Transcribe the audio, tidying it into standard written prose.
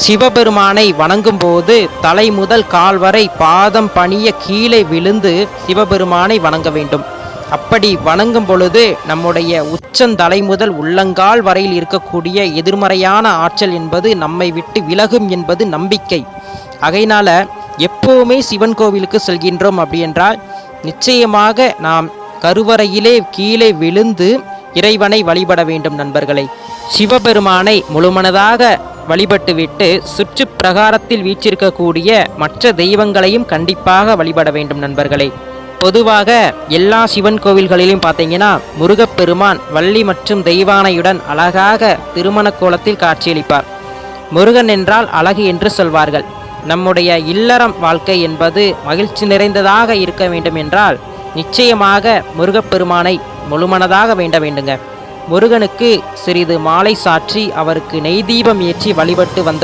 சிவபெருமானை வணங்கும் போது தலை முதல் கால் வரை பாதம் பணிய கீழே விழுந்து சிவபெருமானை வணங்க வேண்டும். அப்படி வணங்கும் பொழுது நம்முடைய உச்சந்தலை முதல் உள்ளங்கால் வரையில் இருக்கக்கூடிய எதிர்மறையான ஆற்றல் என்பது நம்மை விட்டு விலகும் என்பது நம்பிக்கை. ஆகையினால எப்போவுமே சிவன் கோவிலுக்கு செல்கின்றோம் அப்படி என்றால் நிச்சயமாக நாம் கருவறையிலே கீழே விழுந்து இறைவனை வழிபட வேண்டும் நண்பர்களே. சிவபெருமானை முழுமனதாக வழிபட்டுவிட்டு சுற்று பிரகாரத்தில் வீற்றிருக்கக்கூடிய மற்ற தெய்வங்களையும் கண்டிப்பாக வழிபட வேண்டும் நண்பர்களே. பொதுவாக எல்லா சிவன் கோவில்களிலும் பார்த்தீங்கன்னா முருகப்பெருமான் வள்ளி மற்றும் தெய்வானையுடன் அழகாக திருமண கோலத்தில் காட்சியளிப்பார். முருகன் என்றால் அழகு என்று சொல்வார்கள். நம்முடைய இல்லறம் வாழ்க்கை என்பது மகிழ்ச்சி நிறைந்ததாக இருக்க வேண்டும் என்றால் நிச்சயமாக முருகப்பெருமானை முழுமனதாக வேண்ட வேண்டுங்க. முருகனுக்கு சிறிது மாலை சாற்றி அவருக்கு நெய் தீபம் ஏற்றி வழிபட்டு வந்தோம்